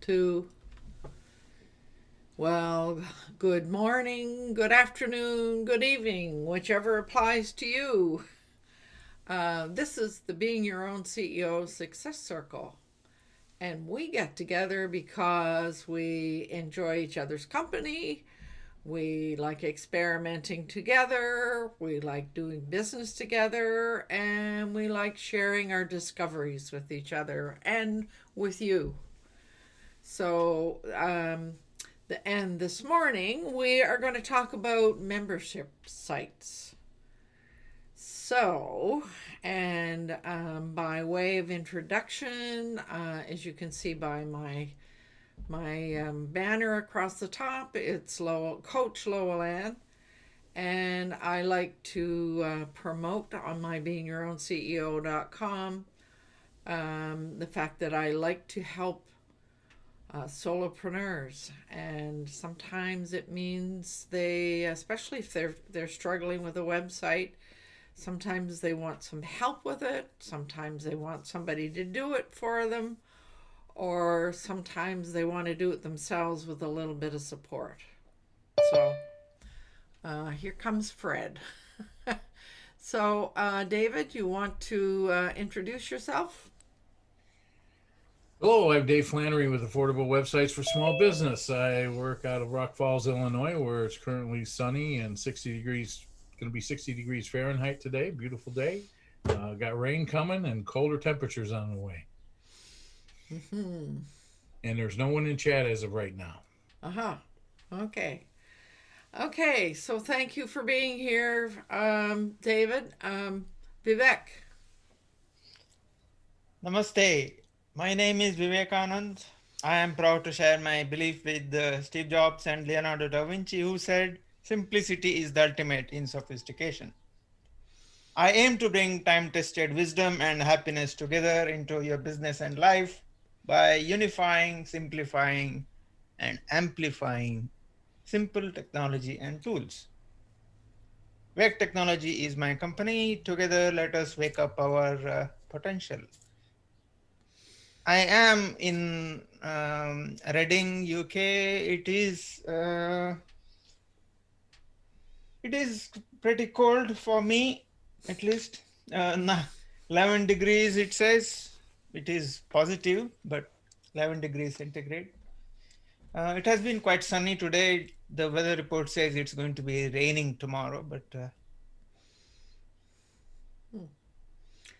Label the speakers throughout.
Speaker 1: to, well, good morning, good afternoon, good evening, whichever applies to you. This is the Being Your Own CEO Success Circle. And we get together because we enjoy each other's company. We like experimenting together. We like doing business together. And we like sharing our discoveries with each other and with you. So, and this morning we are going to talk about membership sites. So, and by way of introduction, as you can see by my banner across the top, it's Coach LowellAnn, and I like to promote on my beingyourownCEO.com the fact that I like to help solopreneurs, and sometimes it means they, especially if they're struggling with a website, sometimes they want some help with it, sometimes they want somebody to do it for them, or sometimes they want to do it themselves with a little bit of support. So here comes Fred. So David, you want to introduce yourself?
Speaker 2: Hello, I'm Dave Flannery with Affordable Websites for Small Business. I work out of Rock Falls, Illinois, where it's currently sunny and 60 degrees, going to be 60 degrees Fahrenheit today. Beautiful day. Got rain coming and colder temperatures on the way.
Speaker 1: Mm-hmm.
Speaker 2: And there's no one in chat as of right now.
Speaker 1: Uh-huh. Okay. Okay, so thank you for being here, David. Vivek.
Speaker 3: Namaste. My name is Vivekanand. I am proud to share my belief with Steve Jobs and Leonardo da Vinci, who said, "Simplicity is the ultimate in sophistication." I aim to bring time-tested wisdom and happiness together into your business and life by unifying, simplifying, and amplifying simple technology and tools. Wake Technology is my company. Together, let us wake up our potential. I am in Reading, UK. It is pretty cold for me, at least. 11 degrees, it says. It is positive, but 11 degrees centigrade. It has been quite sunny today. The weather report says it's going to be raining tomorrow, but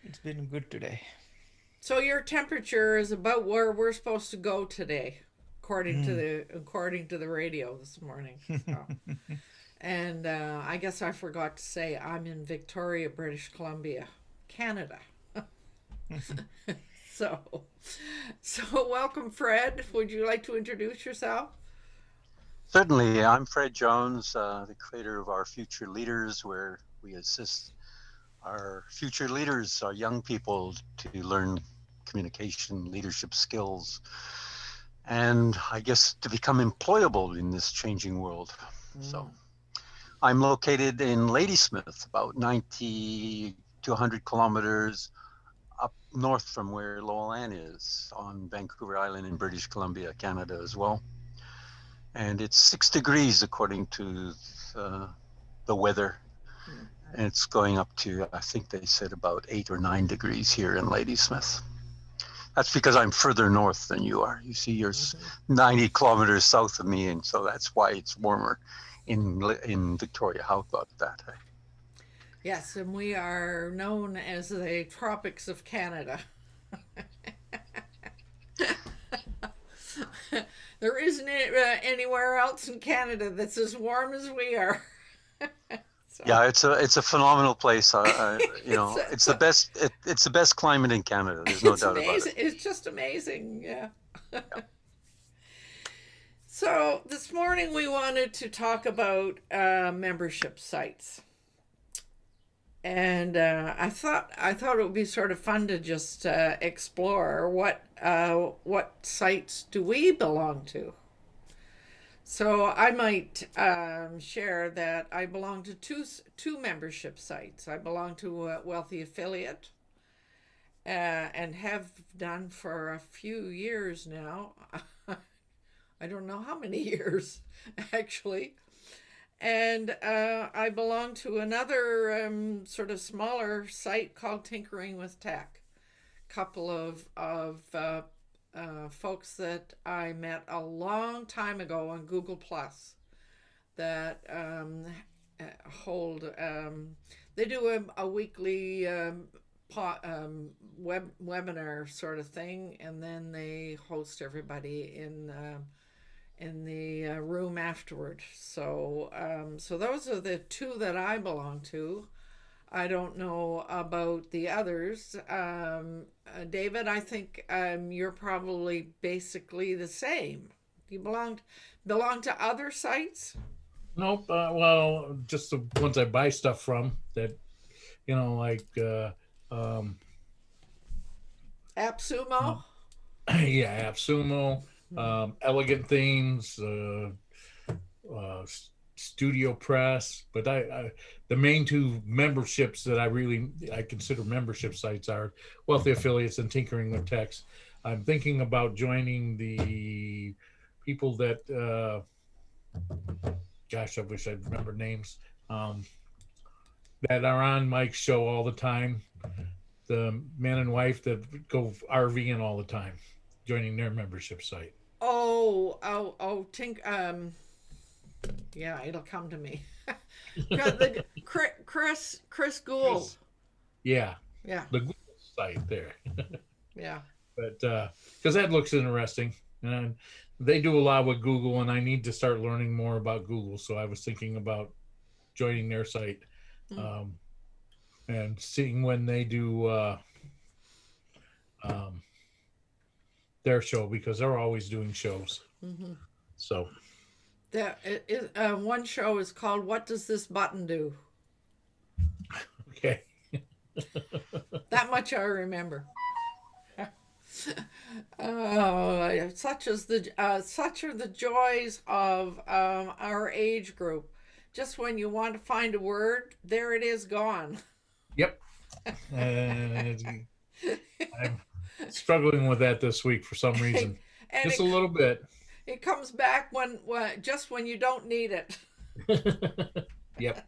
Speaker 3: it's been good today.
Speaker 1: So your temperature is about where we're supposed to go today, according to the radio this morning. So. And I guess I forgot to say I'm in Victoria, British Columbia, Canada. So welcome, Fred. Would you like to introduce yourself?
Speaker 4: Certainly. I'm Fred Jones, the creator of Our Future Leaders, where we assist our future leaders, our young people, to learn communication, leadership skills, and I guess to become employable in this changing world. So I'm located in Ladysmith, about 90 to 100 kilometers up north from where LowellAnn is, on Vancouver Island in British Columbia, Canada as well. And it's 6 degrees according to the weather. And it's going up to, I think they said, about 8 or 9 degrees here in Ladysmith. That's because I'm further north than you are. You see, you're 90 kilometers south of me, and so that's why it's warmer in Victoria. How about that?
Speaker 1: Yes, and we are known as the tropics of Canada. There isn't anywhere else in Canada that's as warm as we are.
Speaker 4: So. Yeah, it's a phenomenal place. It's the best. It's the best climate in Canada. There's no doubt about it.
Speaker 1: It's just amazing. Yeah. So this morning we wanted to talk about membership sites, and I thought it would be sort of fun to just explore what sites do we belong to. So I might share that I belong to two membership sites. I belong to a Wealthy Affiliate, and have done for a few years now. I don't know how many years, actually. And I belong to another sort of smaller site called Tinkering with Tech. Couple of folks that I met a long time ago on Google Plus that hold. They do a weekly webinar sort of thing, and then they host everybody in the room afterward. So so those are the two that I belong to. I don't know about the others. David, I think you're probably basically the same. Do you belong to other sites?
Speaker 2: Nope. Well, just the ones I buy stuff from that, like,
Speaker 1: AppSumo?
Speaker 2: yeah, AppSumo, Elegant Themes, Studio Press. But the main two memberships that I consider membership sites are Wealthy Affiliates and Tinkering with Text. I'm thinking about joining the people that, gosh, I wish I'd remember names, that are on Mike's show all the time. The man and wife that go RVing all the time, joining their membership site.
Speaker 1: Yeah, it'll come to me. Chris Gould.
Speaker 2: Yeah,
Speaker 1: Yeah,
Speaker 2: the Google site there.
Speaker 1: yeah.
Speaker 2: But because that looks interesting, and they do a lot with Google, and I need to start learning more about Google. So I was thinking about joining their site, and seeing when they do their show, because they're always doing shows. So
Speaker 1: One show is called "What Does This Button Do?"
Speaker 2: okay.
Speaker 1: That much I remember. Such are the joys of our age group. Just when you want to find a word, there it is, gone.
Speaker 2: Yep. I'm struggling with that this week for some reason.
Speaker 1: And
Speaker 2: Just a little bit.
Speaker 1: It comes back just when you don't need it.
Speaker 2: Yep.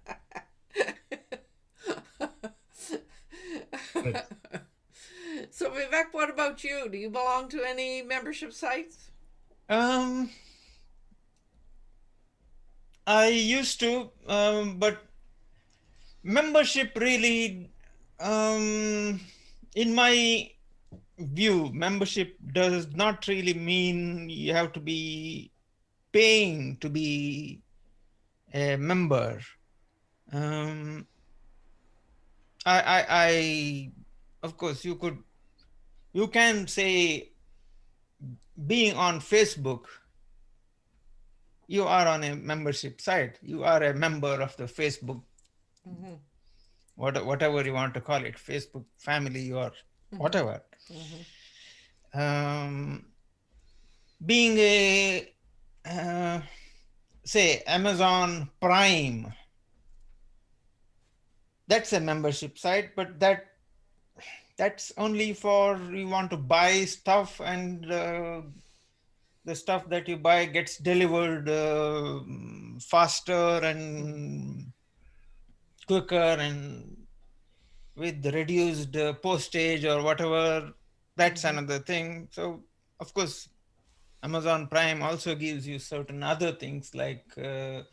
Speaker 1: So Vivek, what about you? Do you belong to any membership sites?
Speaker 3: I used to, but membership really, in my view, membership does not really mean you have to be paying to be a member. Of course, you can say being on Facebook, you are on a membership site. You are a member of the Facebook, whatever you want to call it, Facebook family or whatever. Being a, say, Amazon Prime, that's a membership site, but that's only for you want to buy stuff, and the stuff that you buy gets delivered faster and quicker and with reduced postage or whatever. That's another thing. So of course, Amazon Prime also gives you certain other things like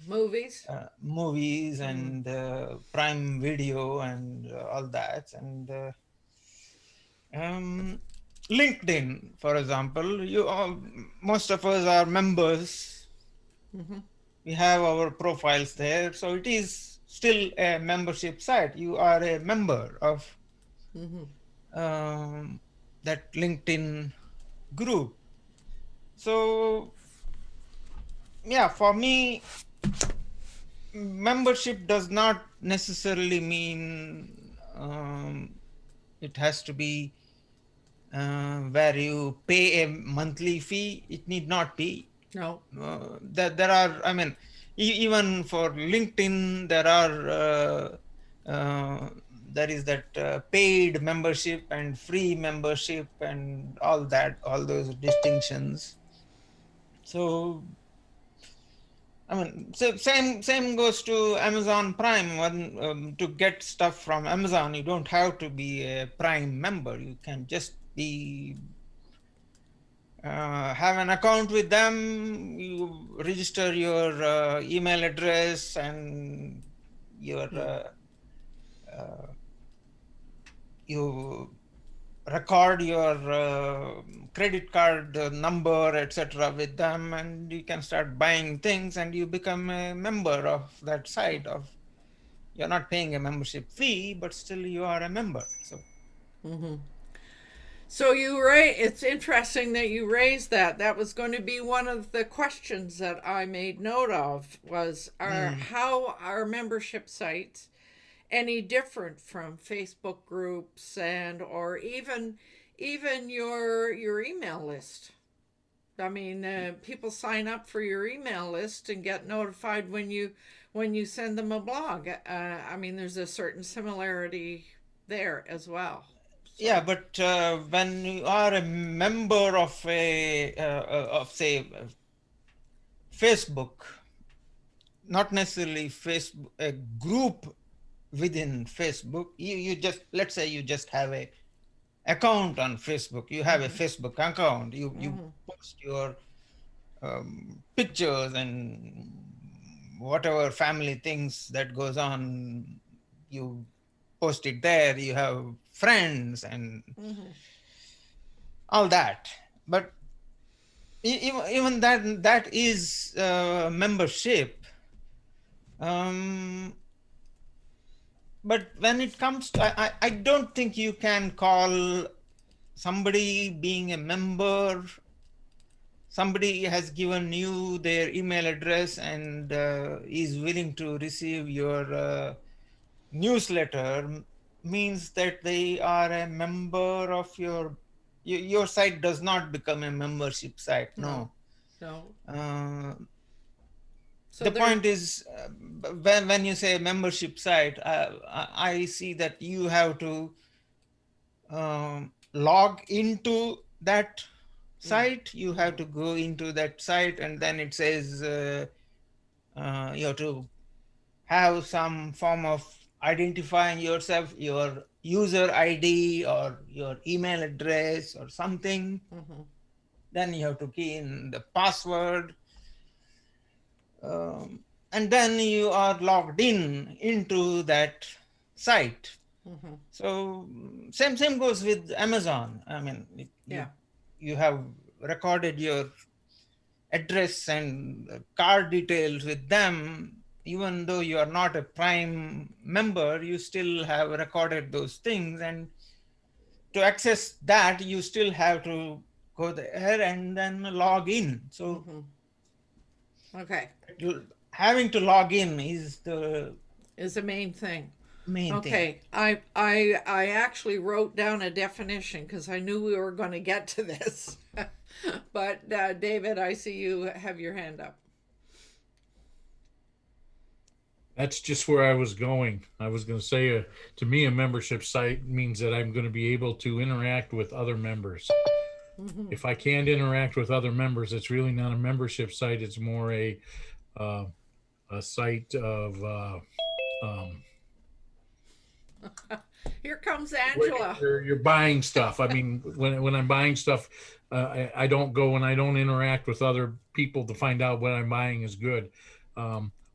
Speaker 3: movies and Prime Video and all that. And LinkedIn, for example, most of us are members. We have our profiles there, so it is still a membership site. You are a member of that LinkedIn group. So yeah, for me, membership does not necessarily mean it has to be where you pay a monthly fee. It need not be.
Speaker 1: No.
Speaker 3: There are, I mean, even for LinkedIn, there is that paid membership and free membership and all that, all those distinctions. So I mean, so same goes to Amazon Prime. To get stuff from Amazon, you don't have to be a Prime member. You can just be have an account with them. You register your email address and your you record your credit card number, etc., with them, and you can start buying things, and you become a member of that site. Of you're not paying a membership fee, but still you are a member. So
Speaker 1: So it's interesting that you raised that. That was going to be one of the questions that I made note of was how are membership sites any different from Facebook groups and or even your email list? I mean, people sign up for your email list and get notified when you send them a blog. I mean, there's a certain similarity there as well.
Speaker 3: yeah, but when you are a member of say Facebook, not necessarily Facebook, a group within Facebook, you just, let's say you just have a account on Facebook. You have a Facebook account. You post your pictures and whatever family things that goes on. You post it there. You have friends and all that. But even that is membership. But when it comes to, I don't think you can call somebody being a member. Somebody has given you their email address and is willing to receive your newsletter, means that they are a member of your site. Does not become a membership site. No.
Speaker 1: No. So
Speaker 3: The point is, when you say membership site, I see that you have to log into that site. You have to go into that site, and then it says you have to have some form of identifying yourself, your user ID or your email address or something. Then you have to key in the password. And then you are logged into that site. So same goes with Amazon. I mean, you have recorded your address and card details with them. Even though you are not a Prime member, you still have recorded those things, and to access that, you still have to go there and then log in. So
Speaker 1: okay,
Speaker 3: having to log in is the
Speaker 1: main thing.
Speaker 3: Main thing.
Speaker 1: Okay, I actually wrote down a definition because I knew we were going to get to this. But David, I see you have your hand up.
Speaker 2: That's just where I was going. I was going to say, to me, a membership site means that I'm going to be able to interact with other members. If I can't interact with other members, it's really not a membership site. It's more a site of
Speaker 1: Here comes Angela.
Speaker 2: You're buying stuff. I mean, when I'm buying stuff, I don't go and I don't interact with other people to find out what I'm buying is good.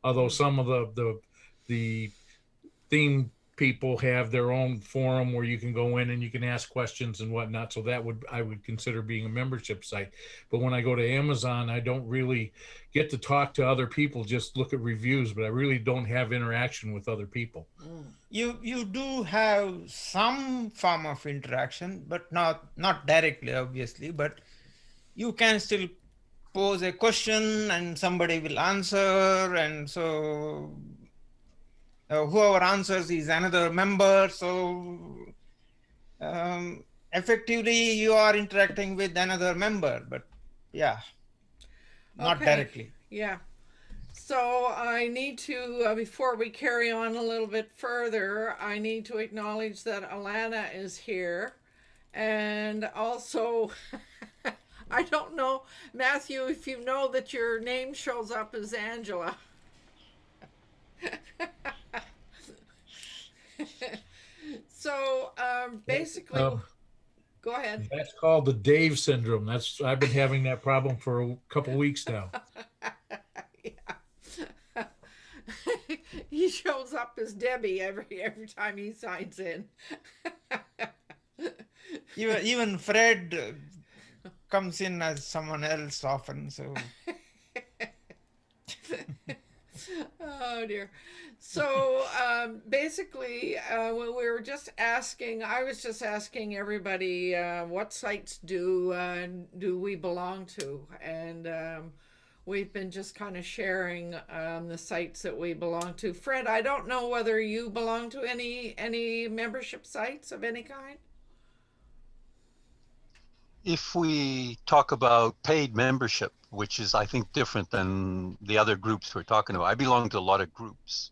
Speaker 2: Although some of the theme people have their own forum where you can go in and you can ask questions and whatnot. So I would consider being a membership site. But when I go to Amazon, I don't really get to talk to other people, just look at reviews, but I really don't have interaction with other people.
Speaker 3: You do have some form of interaction, but not directly, obviously, but you can still pose a question and somebody will answer, and so whoever answers is another member. So effectively you are interacting with another member, but not directly.
Speaker 1: Yeah. So I need to, before we carry on a little bit further, I need to acknowledge that Alana is here. And also, I don't know, Matthew, if you know that your name shows up as Angela. So basically, go ahead.
Speaker 2: That's called the Dave syndrome. I've been having that problem for a couple weeks now.
Speaker 1: Yeah. He shows up as Debbie every time he signs in.
Speaker 3: Even Fred comes in as someone else often. So.
Speaker 1: Oh dear. So basically, when we were just asking, I was just asking everybody, what sites do we belong to, and we've been just kind of sharing the sites that we belong to. Fred, I don't know whether you belong to any membership sites of any kind.
Speaker 4: If we talk about paid membership, which is, I think, different than the other groups we're talking about, I belong to a lot of groups,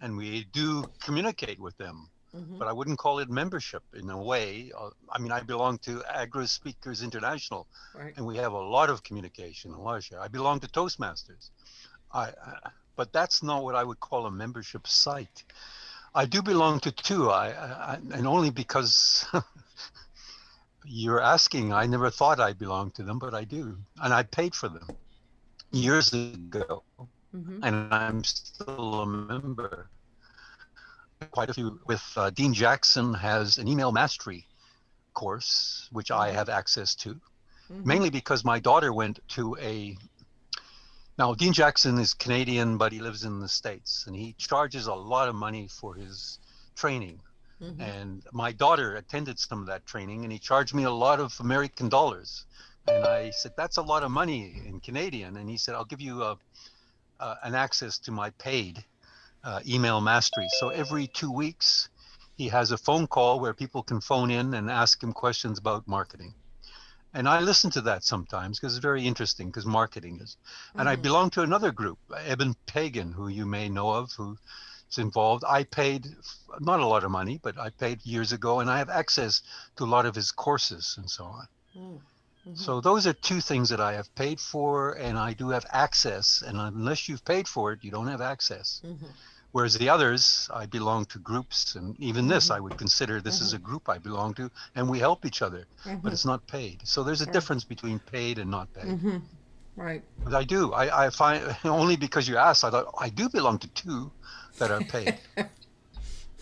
Speaker 4: and we do communicate with them, but I wouldn't call it membership in a way. I mean, I belong to Agri Speakers International,
Speaker 1: Right.
Speaker 4: and we have a lot of communication, a lot of share. I belong to Toastmasters, but that's not what I would call a membership site. I do belong to two, and only because you're asking. I never thought I belonged to them, but I do. And I paid for them years ago. And I'm still a member. Quite a few. With Dean Jackson has an email mastery course, which I have access to, mainly because my daughter went to now Dean Jackson is Canadian, but he lives in the States, and he charges a lot of money for his training. And my daughter attended some of that training, and he charged me a lot of American dollars. And I said, that's a lot of money in Canadian. And he said, I'll give you an access to my paid email mastery. So every 2 weeks, he has a phone call where people can phone in and ask him questions about marketing. And I listen to that sometimes because it's very interesting, because marketing is. And I belong to another group, Eben Pagan, who you may know of, who involved. I paid not a lot of money, but I paid years ago, and I have access to a lot of his courses and so on. So those are two things that I have paid for, and I do have access. And unless you've paid for it, you don't have access. Whereas the others, I belong to groups, and even this, I would consider this is a group I belong to, and we help each other, but it's not paid. So there's a difference between paid and not paid.
Speaker 1: Right.
Speaker 4: But I do. I find, only because you asked, I thought I do belong to two that are paid.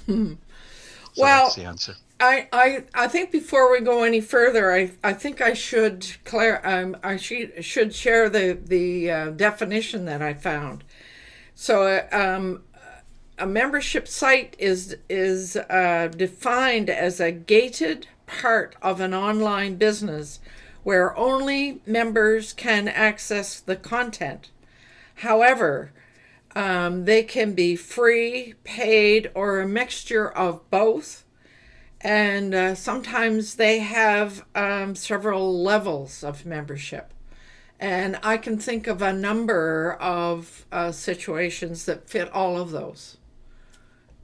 Speaker 4: So
Speaker 1: Well,
Speaker 4: that's the answer.
Speaker 1: I think before we go any further, I think I should should share the definition that I found. So a membership site is defined as a gated part of an online business where only members can access the content. However, they can be free, paid, or a mixture of both. And sometimes they have several levels of membership. And I can think of a number of situations that fit all of those.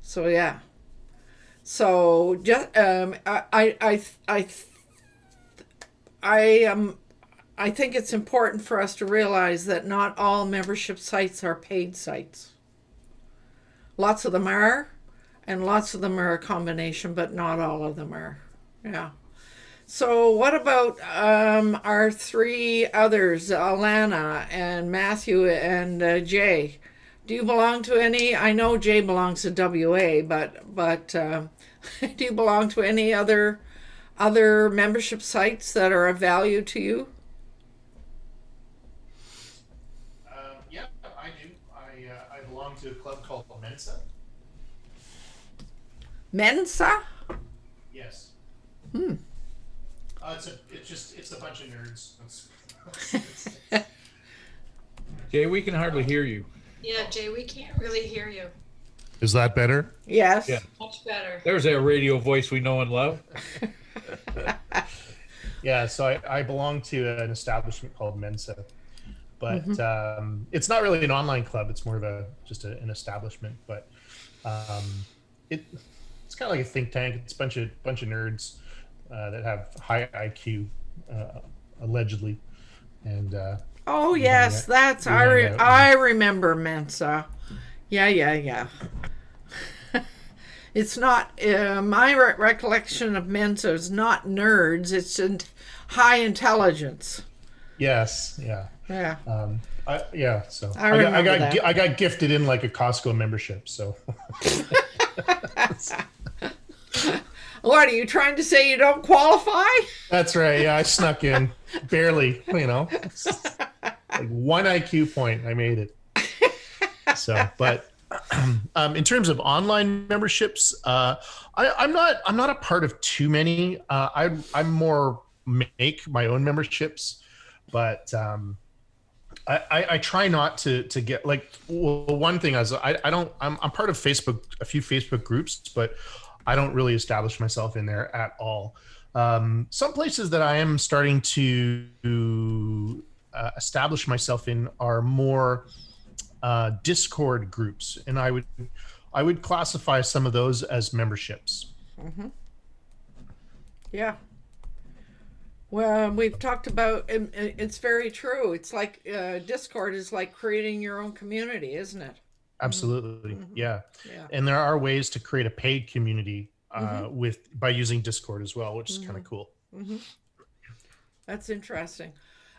Speaker 1: So yeah. So just I think it's important for us to realize that not all membership sites are paid sites. Lots of them are, and lots of them are a combination, but not all of them are. Yeah. So what about our three others, Alana and Matthew and Jay? Do you belong to any? I know Jay belongs to WA, but do you belong to any other membership sites that are of value to you?
Speaker 2: Yeah, I do. I belong to a club called Mensa.
Speaker 1: Mensa?
Speaker 2: Yes.
Speaker 1: Hmm.
Speaker 2: It's a bunch of nerds. Jay, we can hardly hear you.
Speaker 5: Yeah, Jay, we can't really hear you.
Speaker 6: Is that better?
Speaker 1: Yes.
Speaker 2: Yeah.
Speaker 5: Much better.
Speaker 2: There's that radio voice we know and love.
Speaker 6: Yeah, so I belong to an establishment called Mensa, but it's not really an online club. It's more of an establishment, but it's kind of like a think tank. It's a bunch of nerds that have high IQ allegedly, and
Speaker 1: Oh
Speaker 6: we
Speaker 1: yes,
Speaker 6: hang out-
Speaker 1: that's
Speaker 6: we hang out.
Speaker 1: I remember Mensa. Yeah. It's not my recollection of Mensa is not nerds. It's high intelligence.
Speaker 6: Yes, yeah.
Speaker 1: Yeah.
Speaker 6: So
Speaker 1: I remember that.
Speaker 6: I got gifted in like a Costco membership. So
Speaker 1: What are you trying to say? You don't qualify?
Speaker 6: that's right. Yeah, I snuck in barely. Like 1 IQ point. I made it. So, but in terms of online memberships, I'm not a part of too many. I'm more make my own memberships, but I try not to get like, well, one thing is I'm part of a few Facebook groups, but I don't really establish myself in there at all. Some places that I am starting to establish myself in are more Discord groups, and I would classify some of those as memberships.
Speaker 1: Mm-hmm. Yeah. Well, we've talked about it's very true. It's like Discord is like creating your own community, isn't it?
Speaker 6: Absolutely.
Speaker 1: Mm-hmm.
Speaker 6: Yeah.
Speaker 1: Yeah.
Speaker 6: And there are ways to create a paid community
Speaker 1: Mm-hmm.
Speaker 6: by using Discord as well, which is kind of cool.
Speaker 1: Mm-hmm. That's interesting.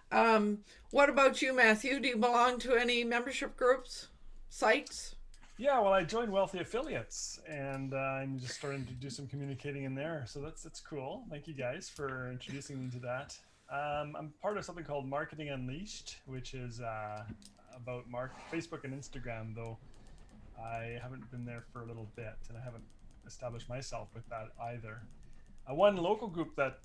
Speaker 1: What about you, Matthew? Do you belong to any membership groups, sites?
Speaker 7: Yeah, well, I joined Wealthy Affiliates, and I'm just starting to do some communicating in there. So that's cool. Thank you guys for introducing me to that. I'm part of something called Marketing Unleashed, which is about Facebook and Instagram, though I haven't been there for a little bit, and I haven't established myself with that either. One local group that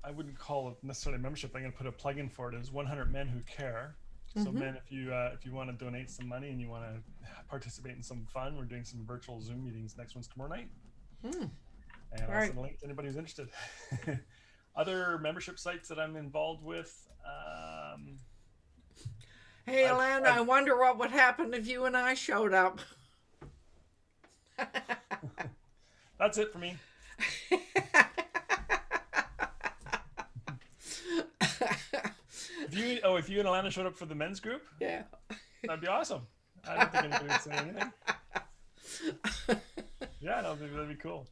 Speaker 7: I wouldn't call it necessarily a membership, I'm going to put a plug in for it, is 100 Men Who Care. So men, if you want to donate some money and you want to participate in some fun, we're doing some virtual Zoom meetings. Next one's tomorrow night. And I'll send a link to anybody who's interested. Other membership sites that I'm involved with.
Speaker 1: Hey, Alana, I wonder what would happen if you and I showed up.
Speaker 7: That's it for me. If you and Alana showed up for the men's group,
Speaker 1: Yeah.
Speaker 7: that'd be awesome. I don't think anybody would say anything. Yeah, no, that'd be cool.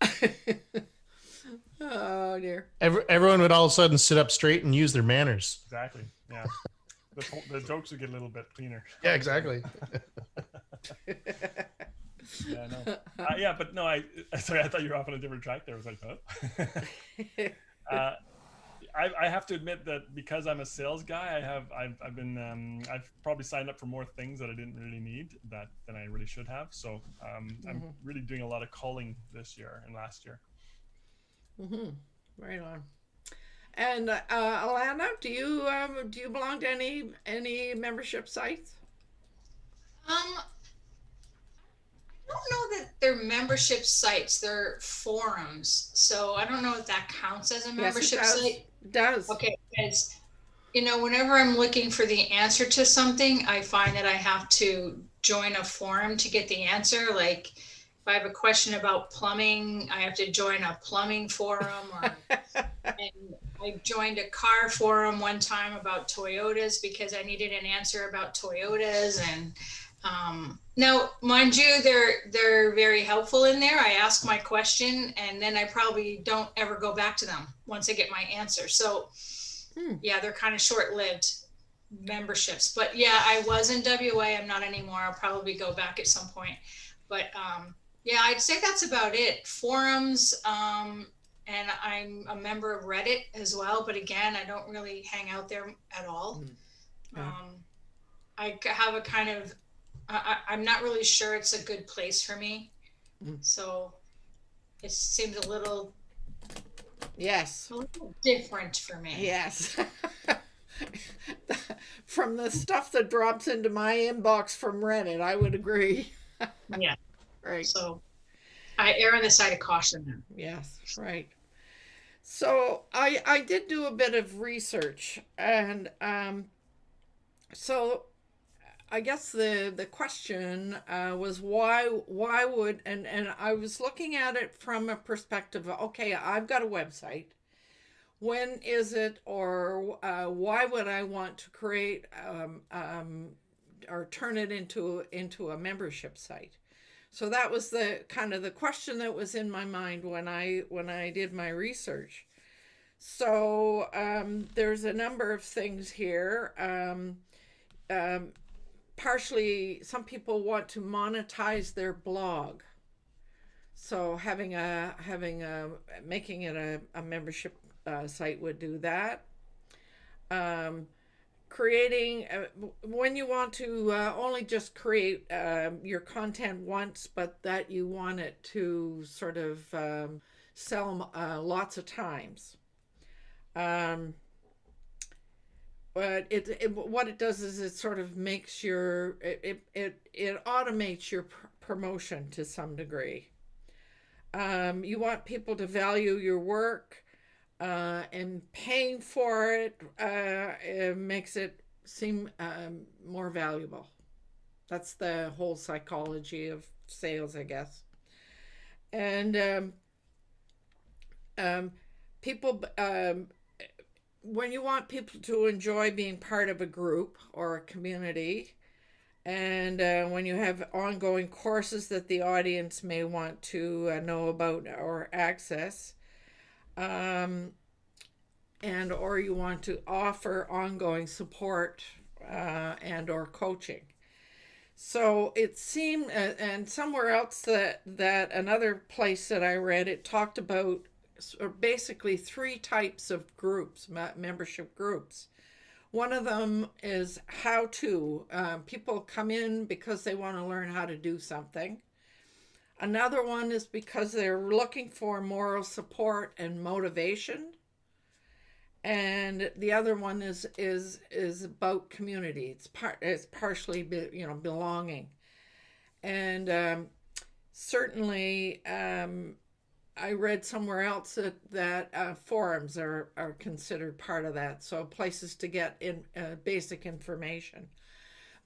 Speaker 1: Oh dear.
Speaker 6: Everyone would all of a sudden sit up straight and use their manners.
Speaker 7: Exactly. Yeah. The jokes would get a little bit cleaner.
Speaker 6: Yeah, exactly.
Speaker 7: Yeah, no. But no, sorry, I thought you were off on a different track there. I was like, oh. I have to admit that because I'm a sales guy, I've probably signed up for more things that I didn't really need than I really should have. So I'm really doing a lot of calling this year and last year.
Speaker 1: Right on. And Alana, do you belong to any membership sites?
Speaker 5: I don't know that they're membership sites, they're forums. So I don't know if that counts as a membership site.
Speaker 1: It does.
Speaker 5: Okay, because whenever I'm looking for the answer to something, I find that I have to join a forum to get the answer. Like if I have a question about plumbing, I have to join a plumbing forum. And I joined a car forum one time about Toyotas because I needed an answer about Toyotas. And now, mind you, they're very helpful in there. I ask my question and then I probably don't ever go back to them once I get my answer. So yeah, they're kind of short-lived memberships. But yeah, I was in WA. I'm not anymore. I'll probably go back at some point. But yeah, I'd say that's about it. Forums, and I'm a member of Reddit as well. But again, I don't really hang out there at all. I have a kind of I'm not really sure it's a good place for me. So it seems a little different for me.
Speaker 1: Yes. From the stuff that drops into my inbox from Reddit, I would agree.
Speaker 5: Yeah.
Speaker 1: Right.
Speaker 5: So I err on the side of caution.
Speaker 1: Yes, right. So I did do a bit of research, and so I guess the question was why would and I was looking at it from a perspective of, okay, I've got a website. when is it, or why would I want to create or turn it into a membership site? So that was the kind of the question that was in my mind when I did my research. So there's a number of things here. Partially, some people want to monetize their blog. So making it a membership site would do that. Creating when you want to only just create your content once, but that you want it to sort of sell lots of times. But what it does is it sort of makes it automates your promotion to some degree. You want people to value your work. And paying for it, it makes it seem more valuable. That's the whole psychology of sales, I guess. And people, when you want people to enjoy being part of a group or a community, and when you have ongoing courses that the audience may want to know about or access, and or you want to offer ongoing support and or coaching. So it seemed, and somewhere else that another place that I read, it talked about basically 3 types of groups, membership groups. One of them is how to. People come in because they want to learn how to do something. Another one is because they're looking for moral support and motivation. And the other one is about community. It's partially belonging. And certainly I read somewhere else that forums are considered part of that. So places to get basic information.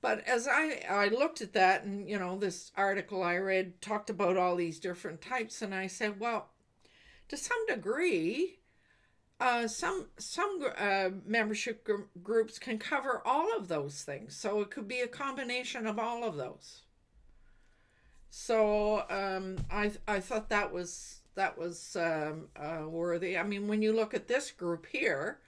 Speaker 1: But as I looked at that, and this article I read talked about all these different types, and I said, well, to some degree, some membership groups can cover all of those things. So it could be a combination of all of those. So I thought that was worthy. I mean, when you look at this group here,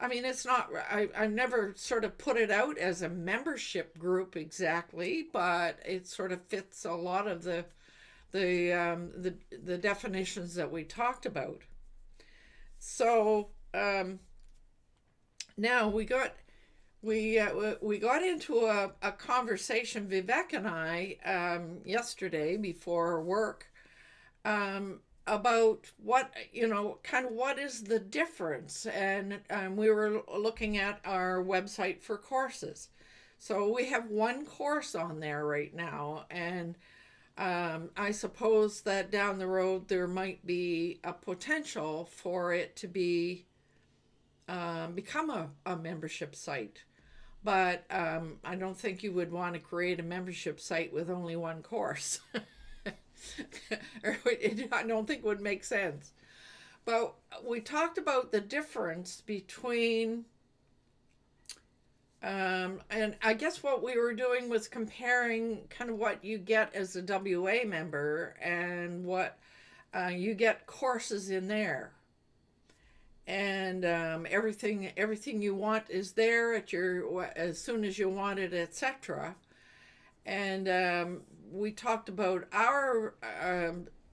Speaker 1: I mean, it's not, I've never sort of put it out as a membership group exactly, but it sort of fits a lot of the definitions that we talked about. So now we got into a conversation, Vivek and I, yesterday before work, about what what is the difference, and we were looking at our website for courses. So we have one course on there right now, and I suppose that down the road there might be a potential for it to be become a membership site. But I don't think you would want to create a membership site with only one course. I don't think it would make sense. But we talked about the difference between, and I guess what we were doing was comparing kind of what you get as a WA member and what you get courses in there. And everything you want is there at your as soon as you want it, etc. And we talked about our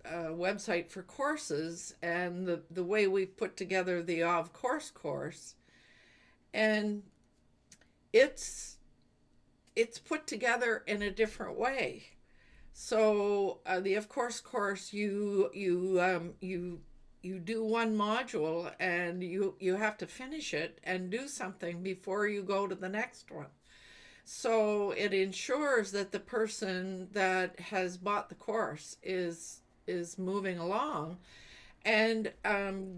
Speaker 1: website for courses and the way we put together the Of Course course, and it's put together in a different way. So the Of Course course, you do one module and you have to finish it and do something before you go to the next one. So it ensures that the person that has bought the course is moving along. And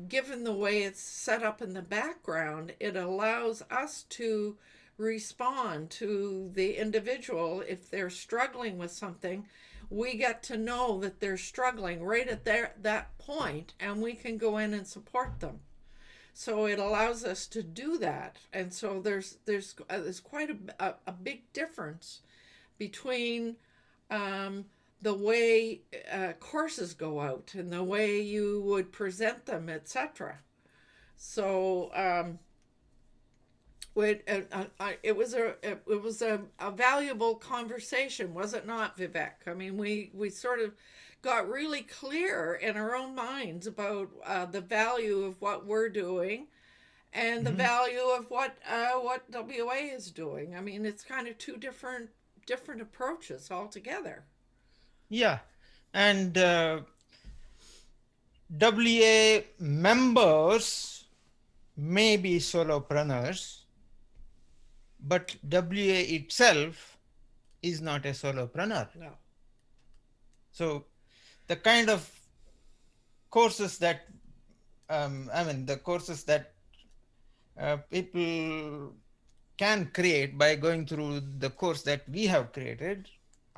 Speaker 1: given the way it's set up in the background, it allows us to respond to the individual. If they're struggling with something, we get to know that they're struggling right at that point, and we can go in and support them. So it allows us to do that. And so there's quite a big difference between the way courses go out and the way you would present them, etc. So it was a valuable conversation, was it not, Vivek? I mean, we sort of got really clear in our own minds about the value of what we're doing and the value of what WA is doing. I mean, it's kind of two different approaches altogether.
Speaker 3: Yeah, and WA members may be solopreneurs, but WA itself is not a solopreneur.
Speaker 1: No.
Speaker 3: So the kind of courses that, the courses that people can create by going through the course that we have created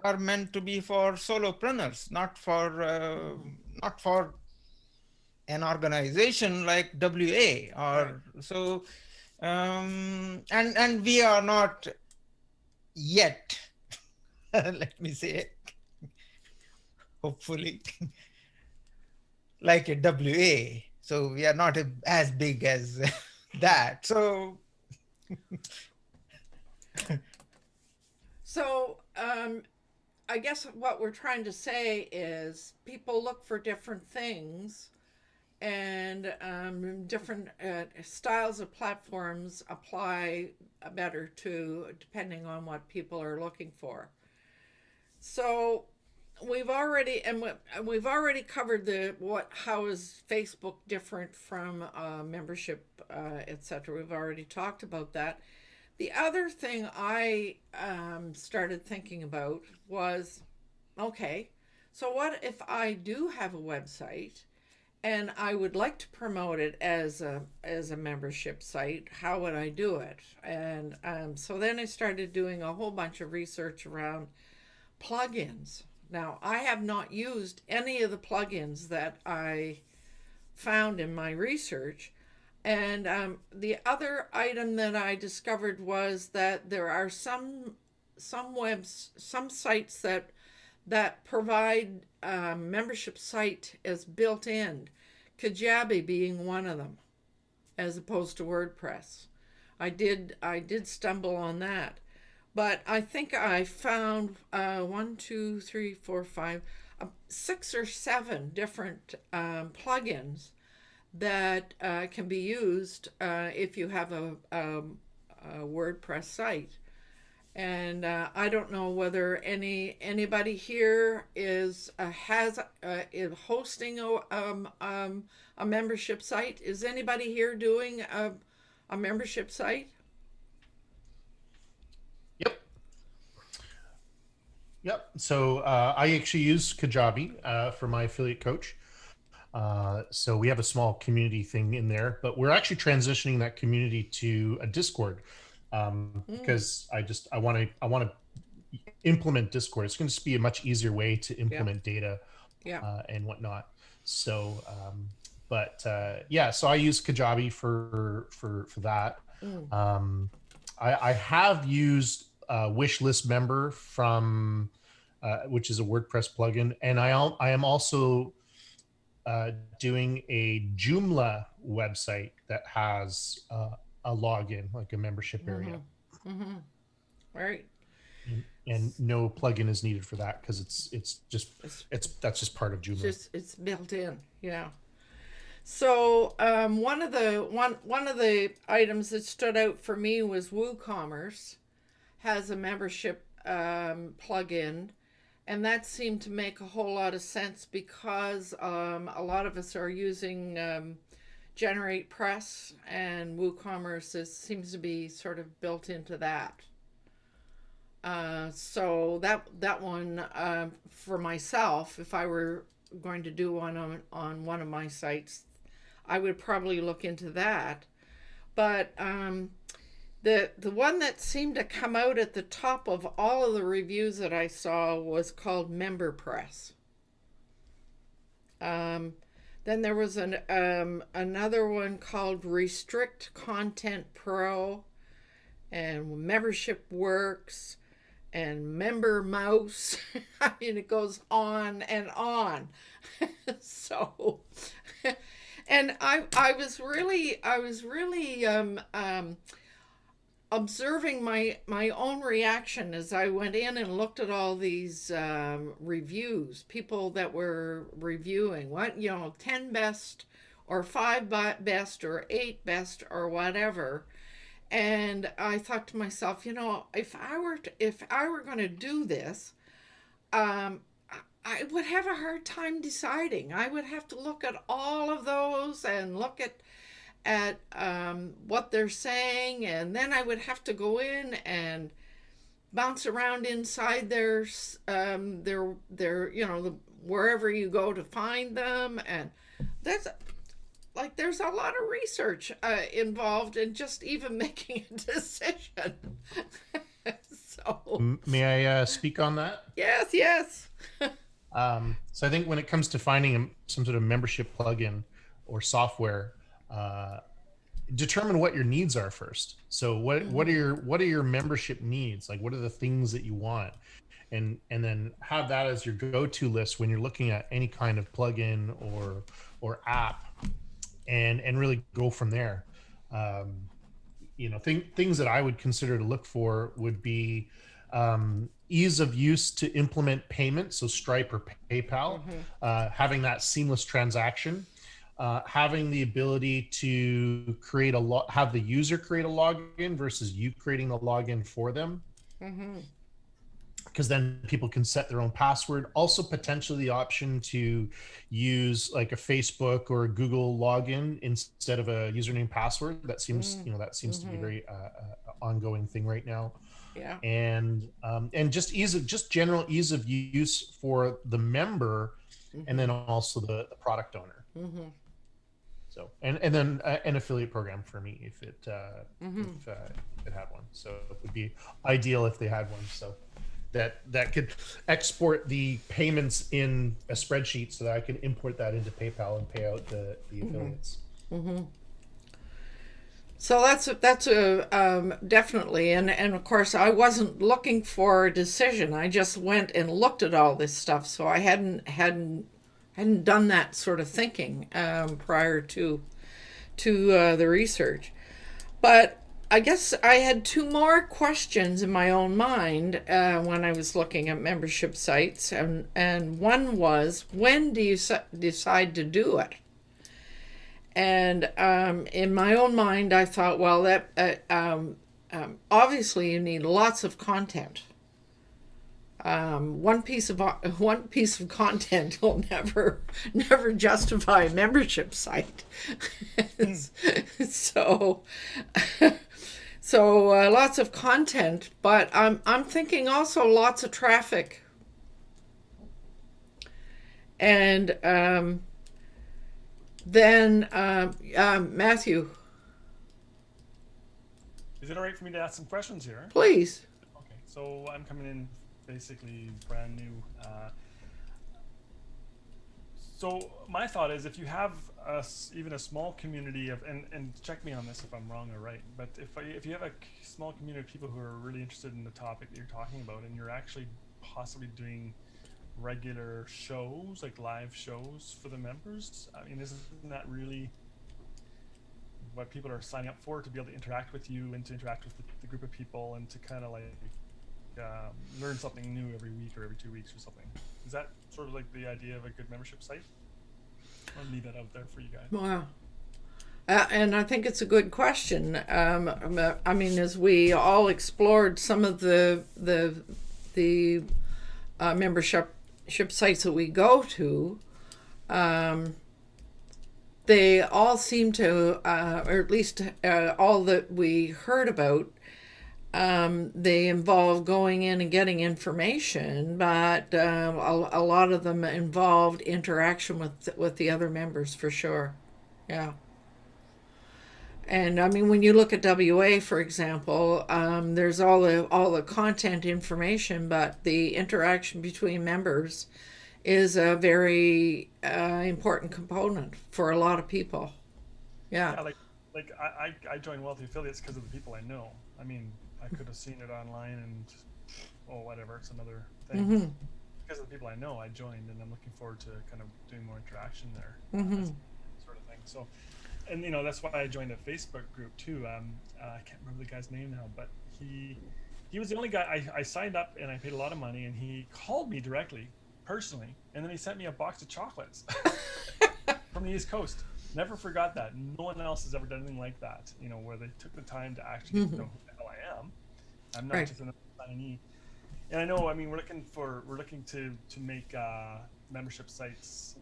Speaker 3: are meant to be for solopreneurs, not for an organization like WA or so. And we are not yet, let me say, hopefully, like a WA. So we are not as big as that. So.
Speaker 1: So, I guess what we're trying to say is people look for different things, and different styles of platforms apply better to depending on what people are looking for. So we've already covered how is Facebook different from membership, etc. We've already talked about that. The other thing I started thinking about was, okay, so what if I do have a website and I would like to promote it as a membership site? How would I do it? And so then I started doing a whole bunch of research around plugins. Now, I have not used any of the plugins that I found in my research. And the other item that I discovered was that there are some sites that provide membership site as built in, Kajabi being one of them, as opposed to WordPress. I did stumble on that, but I think I found 6 or 7 different plugins that can be used if you have a WordPress site. And I don't know whether anybody here is hosting a membership site. Is anybody here doing a membership site?
Speaker 6: Yep. So I actually use Kajabi for my affiliate coach. So we have a small community thing in there, but we're actually transitioning that community to a Discord because I want to implement Discord. It's going to be a much easier way to implement data and whatnot. So, so I use Kajabi for that. I have used Wishlist Member from which is a WordPress plugin, and I am also doing a Joomla website that has a login, like a membership area.
Speaker 1: Right.
Speaker 6: And no plugin is needed for that because that's just part of Joomla.
Speaker 1: It's built in, yeah. So one of the items that stood out for me was WooCommerce has a membership plugin. And that seemed to make a whole lot of sense because a lot of us are using Generate Press, and WooCommerce seems to be sort of built into that. So that one for myself, if I were going to do one on one of my sites, I would probably look into that. But the one that seemed to come out at the top of all of the reviews that I saw was called MemberPress. Then there was another one called Restrict Content Pro, and Membership Works, and Member Mouse. I mean, it goes on and on. So, and I was really observing my own reaction as I went in and looked at all these reviews, people that were reviewing 10 best or 5 best or 8 best or whatever. And I thought to myself, if I were going to do this, I would have a hard time deciding. I would have to look at all of those and look at what they're saying, and then I would have to go in and bounce around inside their wherever you go to find them, and there's a lot of research involved in just even making a decision. So
Speaker 6: May I speak on that?
Speaker 1: yes.
Speaker 6: So I think when it comes to finding some sort of membership plugin or software, determine what your needs are first. So what are your membership needs? Like, what are the things that you want? And then have that as your go-to list when you're looking at any kind of plugin or app, and really go from there. Things that I would consider to look for would be ease of use to implement payments, so Stripe or PayPal, having that seamless transaction, having the ability to have the user create a login versus you creating the login for them. Because then people can set their own password. Also, potentially the option to use like a Facebook or a Google login instead of a username password. That seems, to be a very ongoing thing right now.
Speaker 1: Yeah.
Speaker 6: And just general ease of use for the member, and then also the product owner. So and then an affiliate program for me if it had one. So it would be ideal if they had one. So that could export the payments in a spreadsheet so that I can import that into PayPal and pay out the affiliates.
Speaker 1: So that's definitely, and of course I wasn't looking for a decision. I just went and looked at all this stuff, so I hadn't done that sort of thinking prior to the research. But I guess I had 2 more questions in my own mind when I was looking at membership sites, and one was, when do you decide to do it? And in my own mind, I thought, well, that obviously you need lots of content. One piece of content will never justify a membership site. So lots of content, but I'm thinking also lots of traffic. And then Matthew,
Speaker 7: Is it all right for me to ask some questions here?
Speaker 1: please.
Speaker 7: Okay, so I'm coming in basically brand new. So my thought is, if you have even a small community of, and check me on this if I'm wrong or right, but if you have a small community of people who are really interested in the topic that you're talking about, and you're actually possibly doing regular shows, like live shows for the members, I mean, isn't that really what people are signing up for, to be able to interact with you and to interact with the group of people and to kind of like learn something new every week or every 2 weeks or something? Is that sort of like the idea of a good membership site? I'll leave that out there for you guys.
Speaker 1: Wow. And I think it's a good question. I mean, as we all explored some of the membership sites that we go to, they all seem to, or at least all that we heard about, they involve going in and getting information, but a lot of them involved interaction with the other members, for sure. Yeah. And I mean, when you look at WA, for example, there's all the content information, but the interaction between members is a very important component for a lot of people.
Speaker 7: Yeah,
Speaker 1: Yeah.
Speaker 7: like I joined Wealthy Affiliates because of the people I know. I mean, I could have seen it online and whatever, it's another thing.
Speaker 1: Mm-hmm.
Speaker 7: Because of the people I know, I joined, and I'm looking forward to kind of doing more interaction there,
Speaker 1: Mm-hmm.
Speaker 7: sort of thing. So, and that's why I joined a Facebook group too. I can't remember the guy's name now, but he was the only guy I signed up, and I paid a lot of money, and he called me directly, personally, and then he sent me a box of chocolates from the East Coast. Never forgot that. No one else has ever done anything like that. Where they took the time to actually get to know who the hell I am. I'm not just an signee. And I know, I mean, we're looking to make membership sites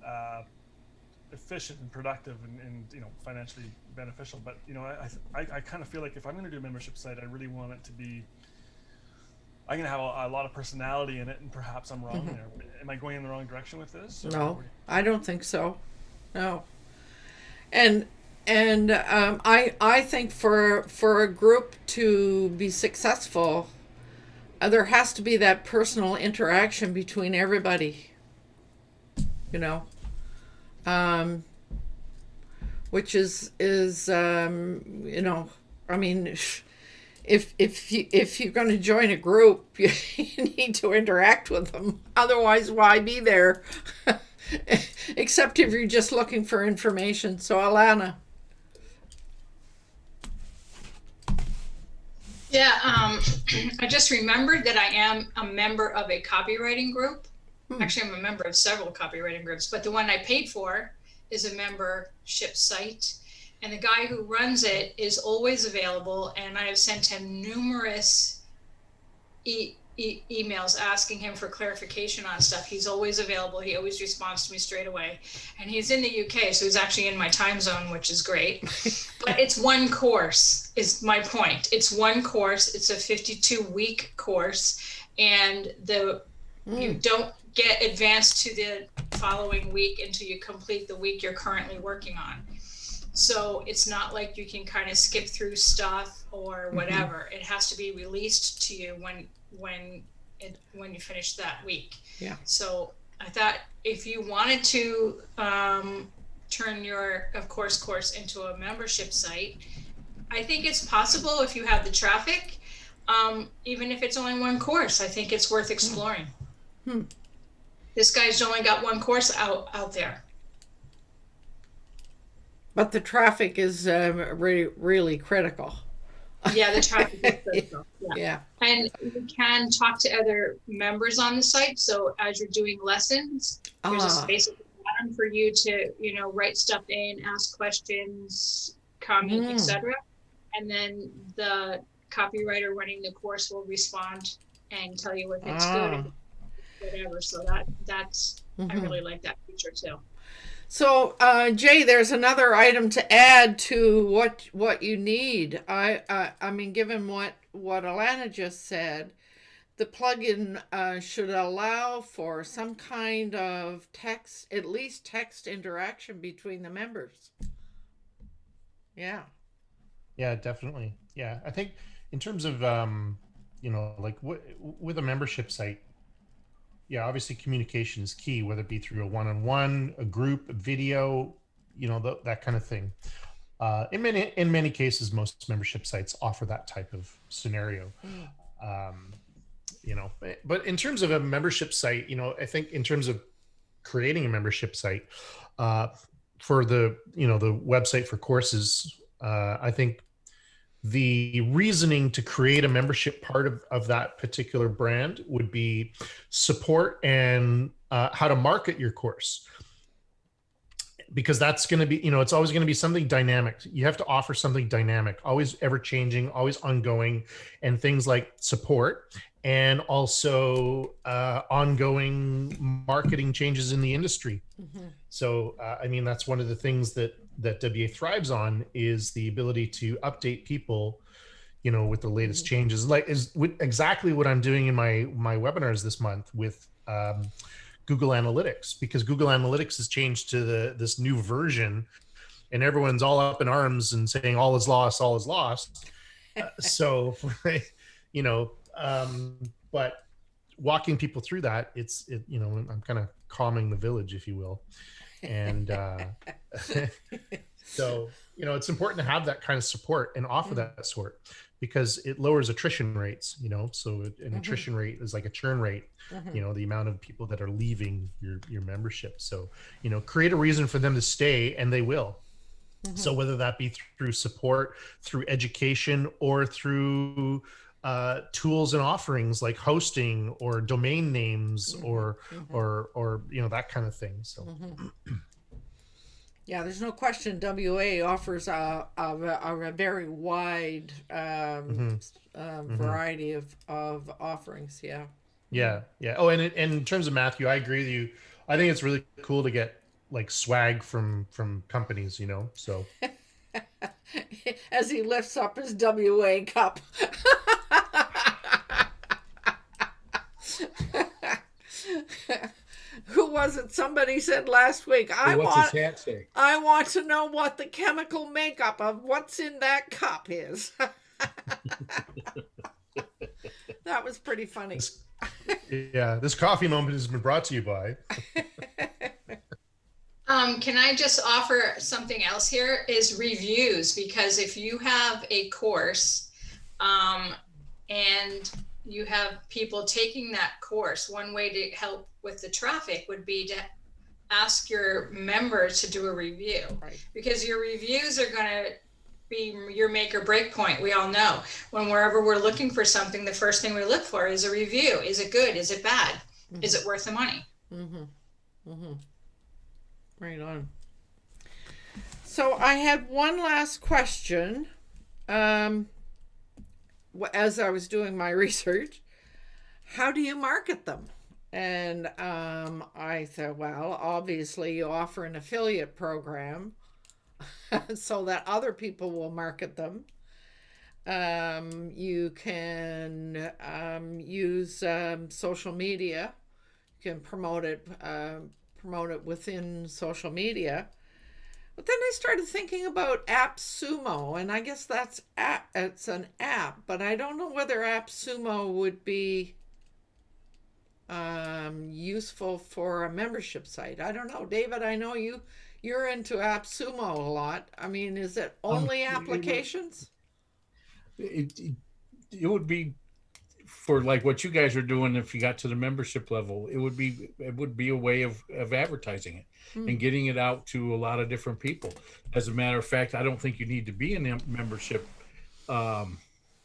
Speaker 7: efficient and productive and financially beneficial. But I kind of feel like if I'm going to do a membership site, I really want it to be. I'm going to have a lot of personality in it, and perhaps I'm wrong there. Am I going in the wrong direction with this?
Speaker 1: No, I don't think so. No. And I think for a group to be successful, there has to be that personal interaction between everybody. Which is I mean, if you're going to join a group, you need to interact with them. Otherwise, why be there? Except if you're just looking for information. So, Alana.
Speaker 5: Yeah, I just remembered that I am a member of a copywriting group. Actually, I'm a member of several copywriting groups, but the one I paid for is a membership site. And the guy who runs it is always available, and I have sent him numerous emails asking him for clarification on stuff. He's always available. He always responds to me straight away. And he's in the UK, so he's actually in my time zone, which is great. But it's one course, is my point. It's one course. It's a 52-week course, and you don't get advanced to the following week until you complete the week you're currently working on. So it's not like you can kind of skip through stuff or whatever. It has to be released to you when you finish that week.
Speaker 1: Yeah.
Speaker 5: So I thought if you wanted to turn your course into a membership site, I think it's possible if you have the traffic. Even if it's only one course, I think it's worth exploring. This guy's only got one course out there.
Speaker 1: But the traffic is really, really critical.
Speaker 5: Yeah, the traffic is critical.
Speaker 1: Yeah.
Speaker 5: And you can talk to other members on the site. So as you're doing lessons, there's a space at the bottom for you to, write stuff in, ask questions, comment, etc. And then the copywriter running the course will respond and tell you if it's good, and whatever. So that's I really like that feature too.
Speaker 1: So, Jay, there's another item to add to what you need. I mean, given what Alana just said, the plugin should allow for some kind of text, at least text interaction between the members. Yeah.
Speaker 6: Yeah, definitely. Yeah, I think in terms of like with a membership site, yeah, obviously communication is key, whether it be through a one-on-one, a group, a video, that kind of thing. In many cases, most membership sites offer that type of scenario. But in terms of a membership site, I think in terms of creating a membership site for the website for courses, I think the reasoning to create a membership part of that particular brand would be support and how to market your course. Because that's going to be, it's always going to be something dynamic. You have to offer something dynamic, always ever changing, always ongoing, and things like support and also ongoing marketing changes in the industry. So, I mean, that's one of the things that WA thrives on is the ability to update people, with the latest changes, exactly what I'm doing in my webinars this month with Google Analytics, because Google Analytics has changed to this new version and everyone's all up in arms and saying all is lost, all is lost. But walking people through that, I'm kind of calming the village, if you will. And so, it's important to have that kind of support and offer that support, because it lowers attrition rates, so an attrition rate is like a churn rate, the amount of people that are leaving your membership. So, create a reason for them to stay, and they will. So whether that be through support, through education, or through tools and offerings like hosting or domain names or that kind of thing. So
Speaker 1: yeah, there's no question WA offers a very wide variety of offerings.
Speaker 6: Yeah. Oh, and in terms of Matthew, I agree with you. I think it's really cool to get like swag from companies, so
Speaker 1: as he lifts up his WA cup. Who was it? Somebody said last week,
Speaker 2: What's his hat say?
Speaker 1: I want to know what the chemical makeup of what's in that cup is. That was pretty funny.
Speaker 6: This coffee moment has been brought to you by
Speaker 5: Can I just offer something else here is reviews, because if you have a course and you have people taking that course, one way to help with the traffic would be to ask your members to do a review, because your reviews are going to be your make or break point. We all know when wherever we're looking for something, the first thing we look for is a review. Is it good? Is it bad? Is it worth the money?
Speaker 1: Right on. So I had one last question. As I was doing my research, how do you market them? And I said, well, obviously you offer an affiliate program so that other people will market them. You can use social media. You can promote it within social media. But then I started thinking about AppSumo, and I guess it's an app, but I don't know whether AppSumo would be useful for a membership site. I don't know. David, I know you're into AppSumo a lot. I mean, is it only applications?
Speaker 2: It would be for like what you guys are doing. If you got to the membership level, it would be a way of advertising it and getting it out to a lot of different people. As a matter of fact, I don't think you need to be in a membership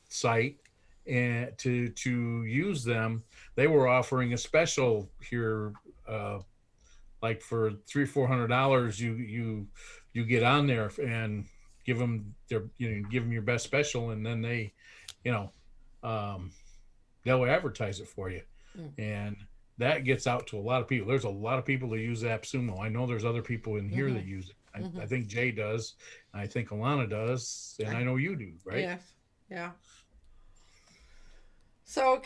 Speaker 2: site and to use them. They were offering a special here, like for $300-400, you get on there and give them your best special, and then they, they'll advertise it for you. And that gets out to a lot of people. There's a lot of people that use AppSumo. I know there's other people in here that use it. I think Jay does. I think Alana does. And I know you do, right?
Speaker 1: Yes. Yeah. So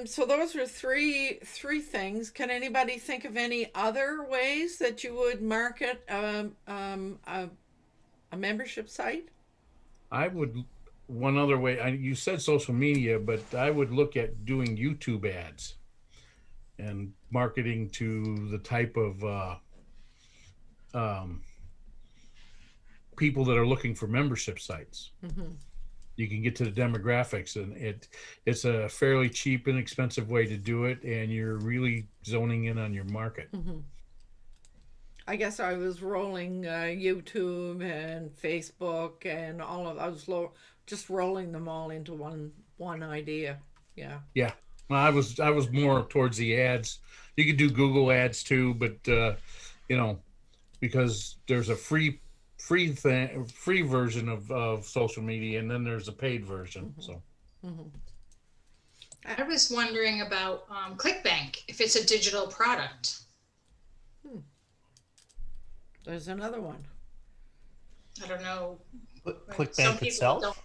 Speaker 1: so those are three things. Can anybody think of any other ways that you would market a membership site?
Speaker 2: I would. One other way, you said social media, but I would look at doing YouTube ads and marketing to the type of people that are looking for membership sites. You can get to the demographics, and it's a fairly cheap and expensive way to do it, and you're really zoning in on your market.
Speaker 1: I guess I was rolling YouTube and Facebook and just rolling them all into one idea. Yeah.
Speaker 2: Yeah. Well, I was more towards the ads. You could do Google ads too, but because there's a free version of social media, and then there's a paid version. So
Speaker 5: I was wondering about Clickbank, if it's a digital product.
Speaker 1: There's another one.
Speaker 5: I don't know.
Speaker 6: Clickbank itself.